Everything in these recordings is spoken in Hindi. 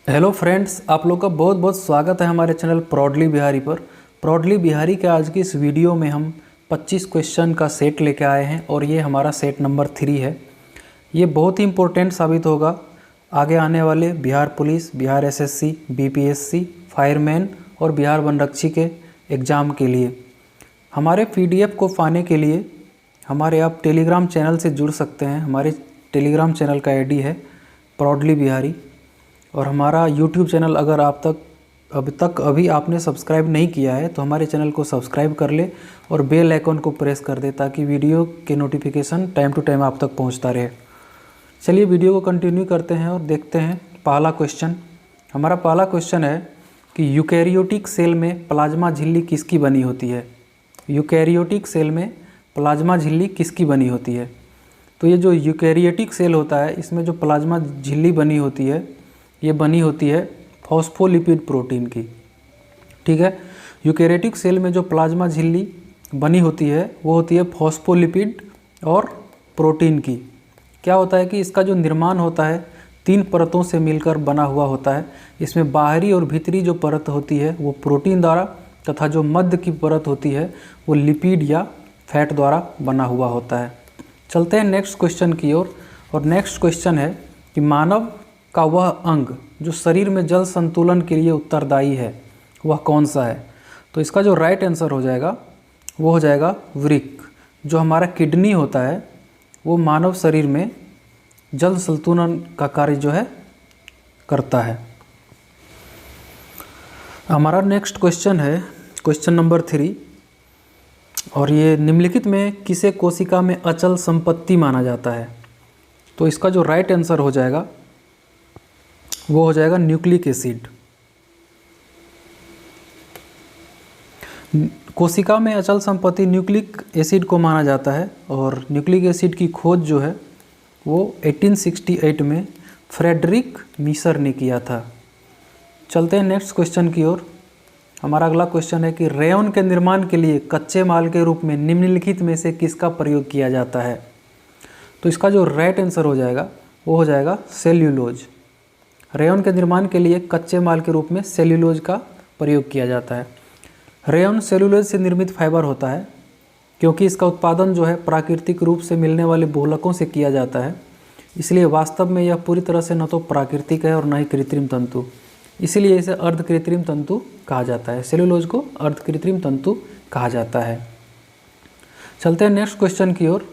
हेलो फ्रेंड्स, आप लोग का बहुत बहुत स्वागत है हमारे चैनल प्रॉडली बिहारी पर। प्रॉडली बिहारी के आज की इस वीडियो में हम 25 क्वेश्चन का सेट लेके आए हैं और ये हमारा सेट नंबर 3 है। ये बहुत ही इम्पोर्टेंट साबित होगा आगे आने वाले Bihar police, Bihar SSC, BPSC, fireman और बिहार वनरक्षी के एग्ज़ाम के लिए। हमारे पीडीएफ को पाने के लिए हमारे आप टेलीग्राम चैनल से जुड़ सकते हैं। हमारे टेलीग्राम चैनल का आईडी है प्रॉडली बिहारी और हमारा यूट्यूब चैनल अगर अभी आपने सब्सक्राइब नहीं किया है तो हमारे चैनल को सब्सक्राइब कर ले और बेल आइकन को प्रेस कर दे ताकि वीडियो के नोटिफिकेशन टाइम टू टाइम आप तक पहुंचता रहे। चलिए वीडियो को कंटिन्यू करते हैं और देखते हैं पहला क्वेश्चन। हमारा पहला क्वेश्चन है कि यूकैरियोटिक सेल में प्लाज्मा झिल्ली किसकी बनी होती है। यूकैरियोटिक सेल में प्लाज्मा झिल्ली किसकी बनी होती है। तो ये जो यूकैरियोटिक सेल होता है इसमें जो प्लाज्मा झिल्ली बनी होती है ये बनी होती है फॉस्फोलिपिड प्रोटीन की। ठीक है, यूकैरियोटिक सेल में जो प्लाज्मा झिल्ली बनी होती है वो होती है फॉस्फोलिपिड और प्रोटीन की। क्या होता है कि इसका जो निर्माण होता है 3 परतों से मिलकर बना हुआ होता है। इसमें बाहरी और भीतरी जो परत होती है वो प्रोटीन द्वारा तथा जो मध्य की परत होती है वो लिपिड या फैट द्वारा बना हुआ होता है। चलते हैं नेक्स्ट क्वेश्चन की ओर। और नेक्स्ट क्वेश्चन है कि मानव का वह अंग जो शरीर में जल संतुलन के लिए उत्तरदायी है वह कौन सा है। तो इसका जो राइट आंसर हो जाएगा वो हो जाएगा वृक्क। जो हमारा किडनी होता है वो मानव शरीर में जल संतुलन का कार्य जो है करता है। हमारा नेक्स्ट क्वेश्चन है क्वेश्चन नंबर 3 और ये निम्नलिखित में किसे कोशिका में अचल संपत्ति माना जाता है। तो इसका जो राइट आंसर हो जाएगा वो हो जाएगा न्यूक्लिक एसिड। कोशिका में अचल संपत्ति न्यूक्लिक एसिड को माना जाता है और न्यूक्लिक एसिड की खोज जो है वो 1868 में फ्रेडरिक मीसर ने किया था। चलते हैं नेक्स्ट क्वेश्चन की ओर। हमारा अगला क्वेश्चन है कि रेयन के निर्माण के लिए कच्चे माल के रूप में निम्नलिखित में से किसका प्रयोग किया जाता है। तो इसका जो राइट आंसर हो जाएगा वो हो जाएगा सेल्यूलोज। रेयन के निर्माण के लिए कच्चे माल के रूप में सेल्यूलोज का प्रयोग किया जाता है। रेयन सेल्यूलोज से निर्मित फाइबर होता है क्योंकि इसका उत्पादन जो है प्राकृतिक रूप से मिलने वाले बहुलकों से किया जाता है। इसलिए वास्तव में यह पूरी तरह से न तो प्राकृतिक है और न ही कृत्रिम तंतु, इसीलिए इसे अर्ध कृत्रिम तंतु कहा जाता है। सेल्यूलोज को अर्ध कृत्रिम तंतु कहा जाता है। चलते हैं नेक्स्ट क्वेश्चन की ओर।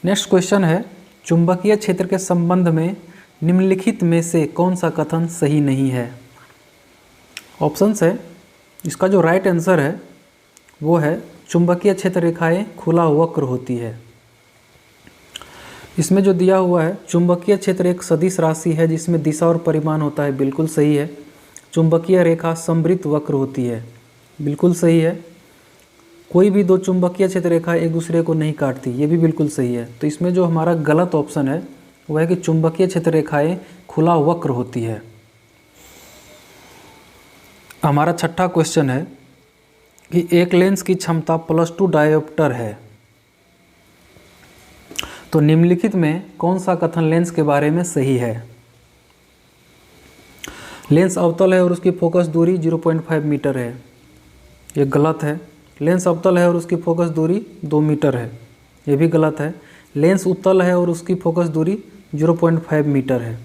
नेक्स्ट क्वेश्चन है चुंबकीय क्षेत्र के संबंध में निम्नलिखित में से कौन सा कथन सही नहीं है। ऑप्शंस है, इसका जो राइट आंसर है वो है चुंबकीय क्षेत्र रेखाएं खुला वक्र होती है। इसमें जो दिया हुआ है चुंबकीय क्षेत्र एक सदिश राशि है जिसमें दिशा और परिमाण होता है, बिल्कुल सही है। चुंबकीय रेखा समवृत्त वक्र होती है, बिल्कुल सही है। कोई भी 2 चुंबकीय क्षेत्र रेखा एक दूसरे को नहीं काटती, ये भी बिल्कुल सही है। तो इसमें जो हमारा गलत ऑप्शन है वो है कि चुंबकीय क्षेत्र रेखाएं खुला वक्र होती है। हमारा छठा क्वेश्चन है कि एक लेंस की क्षमता +2 डायोप्टर है। तो निम्नलिखित में कौन सा कथन लेंस के बारे में सही है। लेंस अवतल है और उसकी फोकस दूरी 0.5 मीटर है, ये गलत है। लेंस अवतल है और उसकी फोकस दूरी 2 मीटर है, ये भी गलत है। लेंस उत्तल है और उसकी फोकस दूरी 0.5 मीटर है।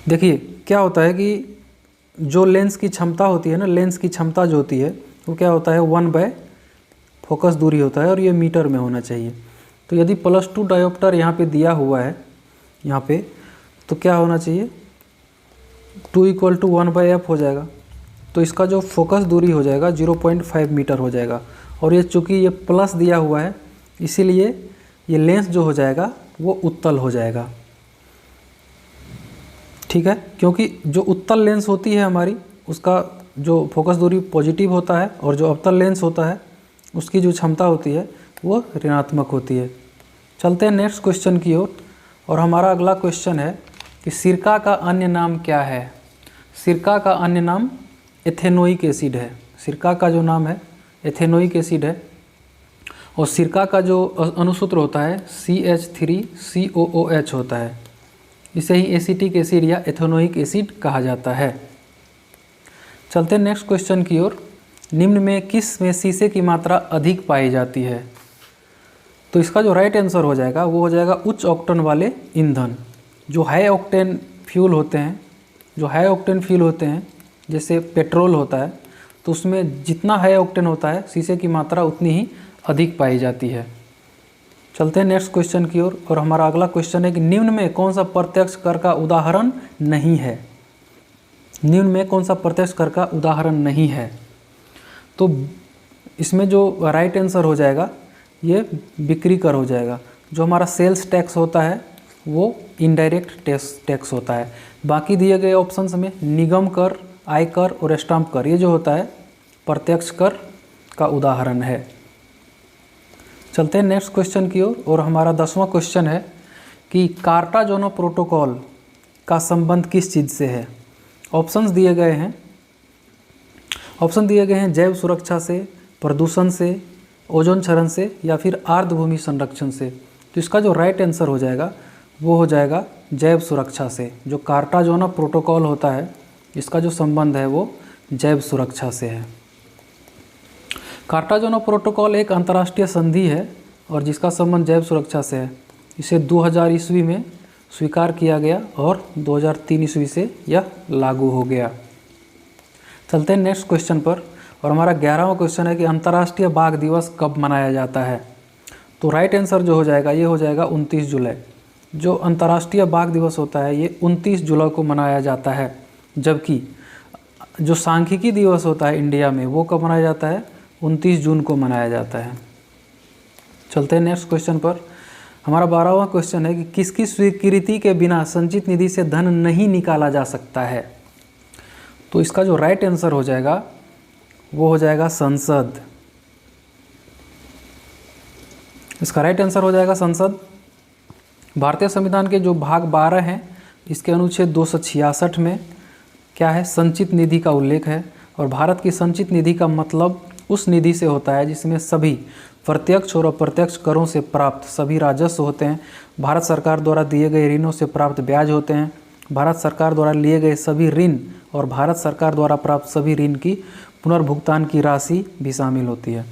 देखिए क्या होता है कि जो लेंस की क्षमता होती है ना, लेंस की क्षमता जो होती है वो क्या होता है 1/, फोकस दूरी होता है और ये मीटर में होना चाहिए। तो यदि +2 डायोप्टर यहाँ पे दिया हुआ है यहाँ पे, तो क्या होना चाहिए 2 = 1/f हो जाएगा। तो इसका जो फोकस दूरी हो जाएगा 0.5 मीटर हो जाएगा। और ये चूँकि ये प्लस दिया हुआ है इसीलिए ये लेंस जो हो जाएगा वो उत्तल हो जाएगा। ठीक है, क्योंकि जो उत्तल लेंस होती है हमारी उसका जो फोकस दूरी पॉजिटिव होता है और जो अवतल लेंस होता है उसकी जो क्षमता होती है वो ऋणात्मक होती है। चलते हैं नेक्स्ट क्वेश्चन की ओर। और हमारा अगला क्वेश्चन है कि सिरका का अन्य नाम क्या है। सिरका का अन्य नाम एथेनोइक एसिड है। सिरका का जो नाम है एथेनोइक एसिड है और सिरका का जो अणुसूत्र होता है CH3COOH होता है। इसे ही एसिटिक एसिड या एथेनोइक एसिड कहा जाता है। चलते हैं नेक्स्ट क्वेश्चन की ओर। निम्न में किस में शीशे की मात्रा अधिक पाई जाती है? तो इसका जो राइट आंसर हो जाएगा वो हो जाएगा उच्च ऑक्टेन वाले ईंधन। जो हाई ऑक्टेन फ्यूल होते हैं, जैसे पेट्रोल होता है, तो उसमें जितना हाई ऑक्टेन होता है शीशे की मात्रा उतनी ही अधिक पाई जाती है। चलते हैं नेक्स्ट क्वेश्चन की ओर और हमारा अगला क्वेश्चन है कि निम्न में कौन सा प्रत्यक्ष कर का उदाहरण नहीं है? निम्न में कौन सा प्रत्यक्ष कर का उदाहरण नहीं है? तो इसमें जो राइट आंसर हो जाएगा ये बिक्री कर हो जाएगा। जो हमारा सेल्स टैक्स होता है वो इनडायरेक्ट टैक्स होता है। बाकी दिए गए ऑप्शंस में निगम कर, आयकर और स्टाम्प कर, ये जो होता है प्रत्यक्ष कर का उदाहरण है। चलते हैं नेक्स्ट क्वेश्चन की ओर और हमारा 10वां क्वेश्चन है कि कार्टाजोनो प्रोटोकॉल का संबंध किस चीज़ से है? ऑप्शन दिए गए हैं जैव सुरक्षा से, प्रदूषण से, ओजोन क्षरण से या फिर आर्द्रभूमि संरक्षण से। तो इसका जो राइट आंसर हो जाएगा वो हो जाएगा जैव सुरक्षा से। जो कार्टाजोनो प्रोटोकॉल होता है इसका जो संबंध है वो जैव सुरक्षा से है। कार्टाजोनो प्रोटोकॉल एक अंतर्राष्ट्रीय संधि है और जिसका संबंध जैव सुरक्षा से है। इसे 2000 ईस्वी में स्वीकार किया गया और 2003 ईस्वी से यह लागू हो गया। चलते हैं नेक्स्ट क्वेश्चन पर और हमारा 11वां क्वेश्चन है कि अंतर्राष्ट्रीय बाघ दिवस कब मनाया जाता है? तो राइट आंसर जो हो जाएगा ये हो जाएगा 29 जुलाई। जो अंतर्राष्ट्रीय बाघ दिवस होता है ये 29 जुलाई को मनाया जाता है, जबकि जो सांख्यिकी दिवस होता है इंडिया में वो कब मनाया जाता है? 29 जून को मनाया जाता है। चलते हैं नेक्स्ट क्वेश्चन पर। हमारा 12वां क्वेश्चन है कि किसकी स्वीकृति के बिना संचित निधि से धन नहीं निकाला जा सकता है? तो इसका जो राइट आंसर हो जाएगा वो हो जाएगा संसद। इसका राइट आंसर हो जाएगा संसद। भारतीय संविधान के जो भाग 12 हैं इसके अनुच्छेद 266 में क्या है? संचित निधि का उल्लेख है। और भारत की संचित निधि का मतलब उस निधि से होता है जिसमें सभी प्रत्यक्ष और अप्रत्यक्ष करों से प्राप्त सभी राजस्व होते हैं, भारत सरकार द्वारा दिए गए ऋणों से प्राप्त ब्याज होते हैं, भारत सरकार द्वारा लिए गए सभी ऋण और भारत सरकार द्वारा प्राप्त सभी ऋण की पुनर्भुगतान की राशि भी शामिल होती है।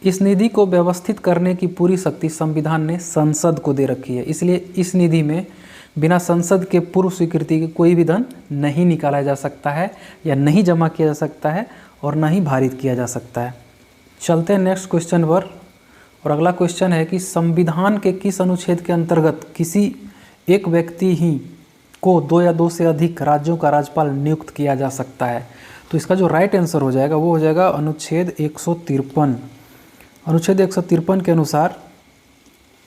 इस निधि को व्यवस्थित करने की पूरी शक्ति संविधान ने संसद को दे रखी है। इसलिए इस निधि में बिना संसद के पूर्व स्वीकृति के कोई भी धन नहीं निकाला जा सकता है या नहीं जमा किया जा सकता है और न ही भारित किया जा सकता है। चलते हैं नेक्स्ट क्वेश्चन पर और अगला क्वेश्चन है कि संविधान के किस अनुच्छेद के अंतर्गत किसी एक व्यक्ति ही को 2 या 2 से अधिक राज्यों का राज्यपाल नियुक्त किया जा सकता है? तो इसका जो राइट आंसर हो जाएगा वो हो जाएगा अनुच्छेद 153। अनुच्छेद 153 के अनुसार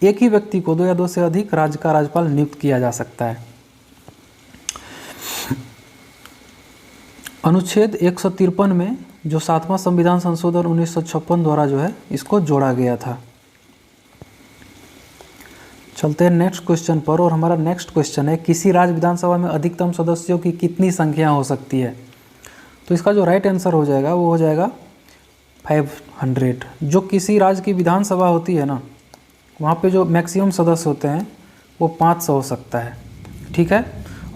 एक ही व्यक्ति को 2 या 2 से अधिक राज्य का राज्यपाल नियुक्त किया जा सकता है। अनुच्छेद 153 में जो 7वां संविधान संशोधन 1956 द्वारा जो है इसको जोड़ा गया था। चलते हैं नेक्स्ट क्वेश्चन पर और हमारा नेक्स्ट क्वेश्चन है किसी राज्य विधानसभा में अधिकतम सदस्यों की कितनी संख्या हो सकती है? तो इसका जो राइट आंसर हो जाएगा वो हो जाएगा 500। जो किसी राज्य की विधानसभा होती है ना वहाँ पे जो मैक्सिमम सदस्य होते हैं वो 500 हो सकता है, ठीक है।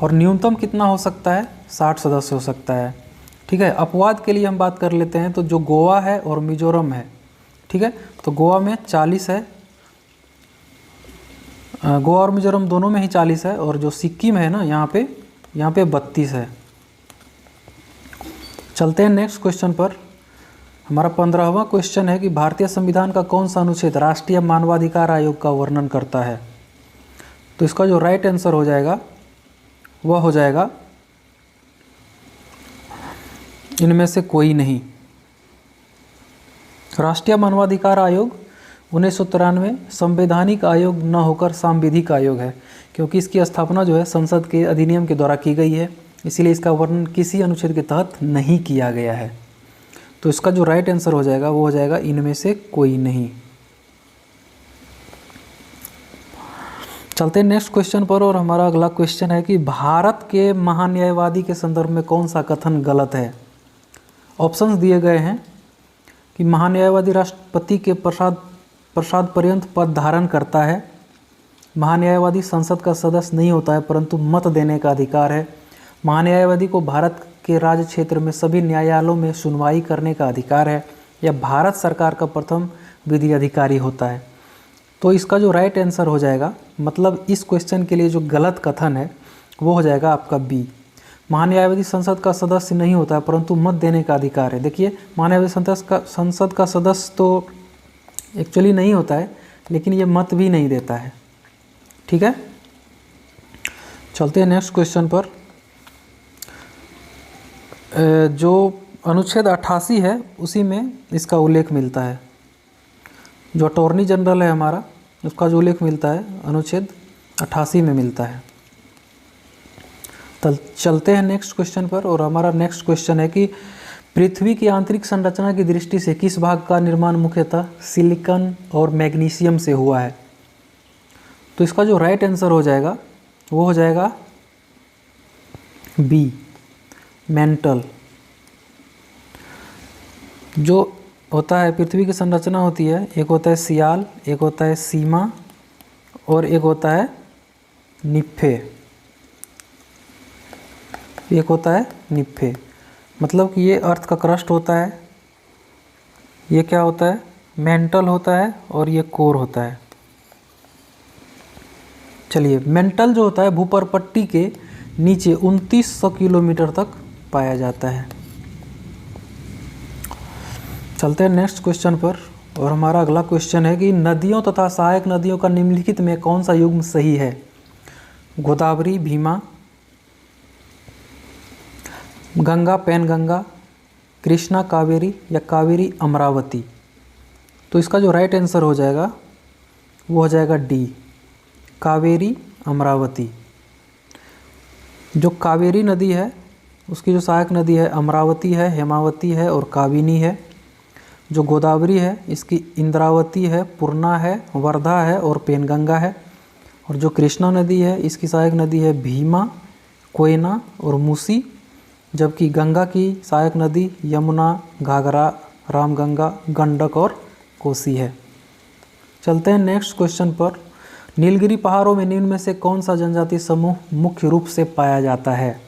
और न्यूनतम कितना हो सकता है? 60 सदस्य हो सकता है, ठीक है। अपवाद के लिए हम बात कर लेते हैं तो जो गोवा है और मिजोरम है, ठीक है, तो गोवा में 40 है, गोवा और मिजोरम दोनों में ही 40 है और जो सिक्किम है ना यहाँ पे 32 है। चलते हैं नेक्स्ट क्वेश्चन पर। हमारा 15वां क्वेश्चन है कि भारतीय संविधान का कौन सा अनुच्छेद राष्ट्रीय मानवाधिकार आयोग का वर्णन करता है? तो इसका जो राइट आंसर हो जाएगा वह हो जाएगा इनमें से कोई नहीं। राष्ट्रीय मानवाधिकार आयोग 1993 संवैधानिक आयोग न होकर सांविधिक आयोग है, क्योंकि इसकी स्थापना जो है संसद के अधिनियम के द्वारा की गई है, इसीलिए इसका वर्णन किसी अनुच्छेद के तहत नहीं किया गया है। तो इसका जो राइट आंसर हो जाएगा वो हो जाएगा इनमें से कोई नहीं। चलते हैं नेक्स्ट क्वेश्चन पर और हमारा अगला क्वेश्चन है कि भारत के महान्यायवादी के संदर्भ में कौन सा कथन गलत है? ऑप्शंस दिए गए हैं कि महान्यायवादी राष्ट्रपति के प्रसाद पर्यंत पद धारण करता है, महान्यायवादी संसद का सदस्य नहीं होता है परंतु मत देने का अधिकार है। महान्यायवादी को भारत के राज्य क्षेत्र में सभी न्यायालयों में सुनवाई करने का अधिकार है। या भारत सरकार का प्रथम विधि अधिकारी होता है। तो इसका जो राइट आंसर हो जाएगा, मतलब इस क्वेश्चन के लिए जो गलत कथन है वो हो जाएगा आपका बी। महान्यायवादी संसद का सदस्य नहीं होता है परंतु मत देने का अधिकार है। देखिए, महान्यायवादी संसद का सदस्य तो एक्चुअली नहीं होता है, लेकिन ये मत भी नहीं देता है। ठीक है, चलते हैं नेक्स्ट क्वेश्चन पर। जो अनुच्छेद 88 है उसी में इसका उल्लेख मिलता है। जो अटॉर्नी जनरल है हमारा, उसका जो उल्लेख मिलता है अनुच्छेद 88 में मिलता है। चलते हैं नेक्स्ट क्वेश्चन पर। और हमारा नेक्स्ट क्वेश्चन है कि पृथ्वी की आंतरिक संरचना की दृष्टि से किस भाग का निर्माण मुख्यतः सिलिकॉन और मैग्नीशियम से हुआ है। तो इसका जो राइट आंसर हो जाएगा वो हो जाएगा बी, मेंटल। जो होता है पृथ्वी की संरचना होती है, एक होता है सियाल, एक होता है सीमा और एक होता है निप्फे। एक होता है निप्फे, मतलब कि ये अर्थ का क्रस्ट होता है, ये क्या होता है मेंटल होता है और ये कोर होता है। चलिए, मेंटल जो होता है भूपर्पट्टी के नीचे 2900 किलोमीटर तक पाया जाता है। चलते हैं नेक्स्ट क्वेश्चन पर। और हमारा अगला क्वेश्चन है कि नदियों तथा सहायक नदियों का निम्नलिखित में कौन सा युग्म सही है। गोदावरी, भीमा, गंगा, पैनगंगा, कृष्णा, कावेरी या कावेरी, अमरावती। तो इसका जो राइट आंसर हो जाएगा वो हो जाएगा डी, कावेरी, अमरावती। जो कावेरी नदी है उसकी जो सहायक नदी है अमरावती है, हेमावती है और काबिनी है। जो गोदावरी है इसकी इंद्रावती है, पूर्णा है, वर्धा है और पेनगंगा है। और जो कृष्णा नदी है इसकी सहायक नदी है भीमा, कोयना और मूसी। जबकि गंगा की सहायक नदी यमुना, घाघरा, रामगंगा, गंडक और कोसी है। चलते हैं नेक्स्ट क्वेश्चन पर। नीलगिरी पहाड़ों में निम्न में से कौन सा जनजाति समूह मुख्य रूप से पाया जाता है।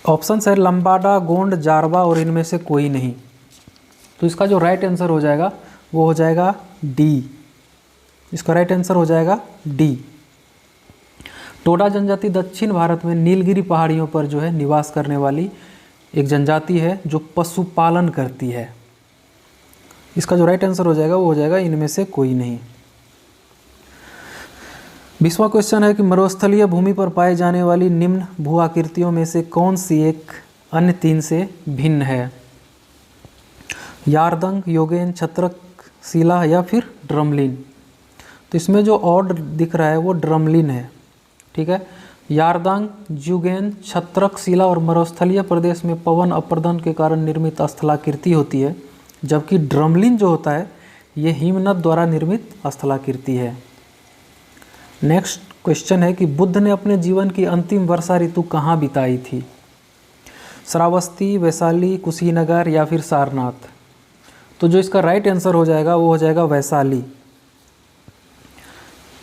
ऑप्शन है लंबाडा, गोंड, जारवा और इनमें से कोई नहीं। तो इसका जो राइट आंसर हो जाएगा वो हो जाएगा डी। इसका राइट आंसर हो जाएगा डी। टोडा जनजाति दक्षिण भारत में नीलगिरी पहाड़ियों पर जो है निवास करने वाली एक जनजाति है जो पशुपालन करती है। इसका जो राइट आंसर हो जाएगा वो हो जाएगा इनमें से कोई नहीं। 20वां क्वेश्चन है कि मरुस्थलीय भूमि पर पाए जाने वाली निम्न भू आकृतियों में से कौन सी एक अन्य तीन से भिन्न है। यारदंग, योगेन, छत्रक शिला या फिर ड्रमलिन। तो इसमें जो ऑड दिख रहा है वो ड्रमलिन है। ठीक है, यारदांग, ज्यूगेन, छत्रक शिला और मरुस्थलीय प्रदेश में पवन अपर्दन के कारण निर्मित स्थलाकृति होती है। जबकि ड्रमलिन जो होता है ये हिमनद द्वारा निर्मित स्थलाकृति है। नेक्स्ट क्वेश्चन है कि बुद्ध ने अपने जीवन की अंतिम वर्षा ऋतु कहाँ बिताई थी। श्रावस्ती, वैशाली, कुशीनगर या फिर सारनाथ। तो जो इसका राइट आंसर हो जाएगा वो हो जाएगा वैशाली।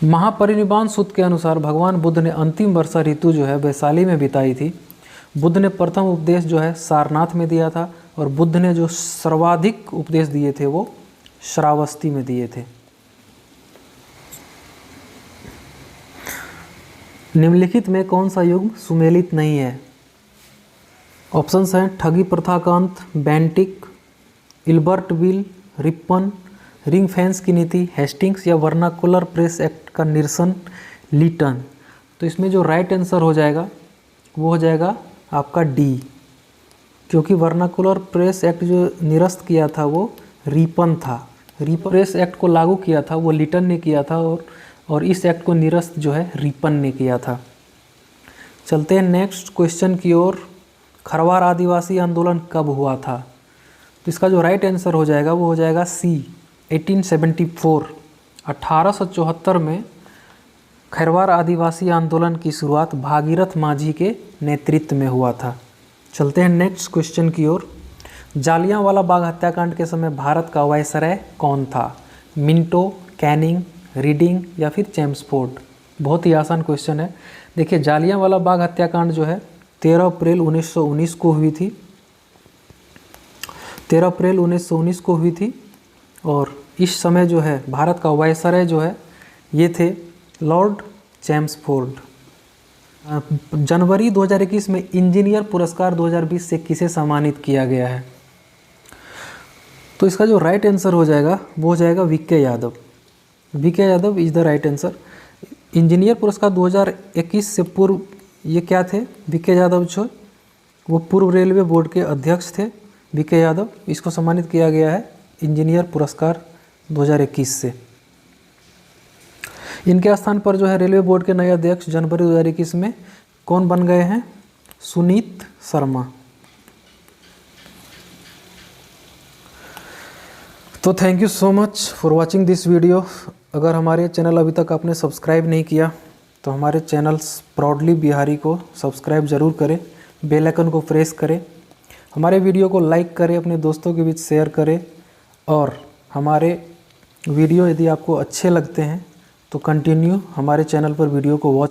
महापरिनिर्वाण सूत्र के अनुसार भगवान बुद्ध ने अंतिम वर्षा ऋतु जो है वैशाली में बिताई थी। बुद्ध ने प्रथम उपदेश जो है सारनाथ में दिया था और बुद्ध ने जो सर्वाधिक उपदेश दिए थे वो श्रावस्ती में दिए थे। निम्नलिखित में कौन सा युग्म सुमेलित नहीं है। ऑप्शंस हैं ठगी प्रथा का अंत, Bentinck, Ilbert will, Ripon, ring fence की नीति, हेस्टिंग्स या वर्नाकुलर प्रेस एक्ट का निरसन, लीटन। तो इसमें जो राइट आंसर हो जाएगा वो हो जाएगा आपका डी, क्योंकि वर्नाकुलर प्रेस एक्ट जो निरस्त किया था वो रिपन था। रिपन प्रेस एक्ट को लागू किया था वो लीटन ने किया था और इस एक्ट को निरस्त जो है रिपन ने किया था। चलते हैं नेक्स्ट क्वेश्चन की ओर। खरवार आदिवासी आंदोलन कब हुआ था। तो इसका जो राइट आंसर हो जाएगा वो हो जाएगा सी, 1874। 1874 में खरवार आदिवासी आंदोलन की शुरुआत भागीरथ माझी के नेतृत्व में हुआ था। चलते हैं नेक्स्ट क्वेश्चन की ओर। जालियांवाला बाग हत्याकांड के समय भारत का वायसराय कौन था। मिंटो, कैनिंग, रीडिंग या फिर चेम्सफोर्ड? बहुत ही आसान क्वेश्चन है। देखिए, जालियांवाला बाग हत्याकांड जो है 13 अप्रैल 1919 को हुई थी। 13 अप्रैल 1919 को हुई थी। और इस समय जो है भारत का वायसराय जो है ये थे लॉर्ड चेम्सफोर्ड। जनवरी 2021 में इंजीनियर पुरस्कार 2020 से किसे सम्मानित किया गया है? तो इसका जो राइट आंसर हो जाएगा वो हो जाएगा VK Yadav. VK Yadav is the right answer. Engineer पुरस्कार 2021 से पूर्व ये क्या थे? वीके यादव जो वो पूर्व रेलवे बोर्ड के अध्यक्ष थे। वीके यादव, इसको सम्मानित किया गया है इंजीनियर पुरस्कार 2021 से। इनके स्थान पर जो है रेलवे बोर्ड के नए अध्यक्ष जनवरी 2021 में कौन बन गए हैं? सुनीत शर्मा। तो thank you so much for watching this video. अगर हमारे चैनल अभी तक आपने सब्सक्राइब नहीं किया तो हमारे चैनल प्राउडली बिहारी को सब्सक्राइब ज़रूर करें, बेल आइकन को प्रेस करें, हमारे वीडियो को लाइक करें, अपने दोस्तों के बीच शेयर करें। और हमारे वीडियो यदि आपको अच्छे लगते हैं तो कंटिन्यू हमारे चैनल पर वीडियो को वॉच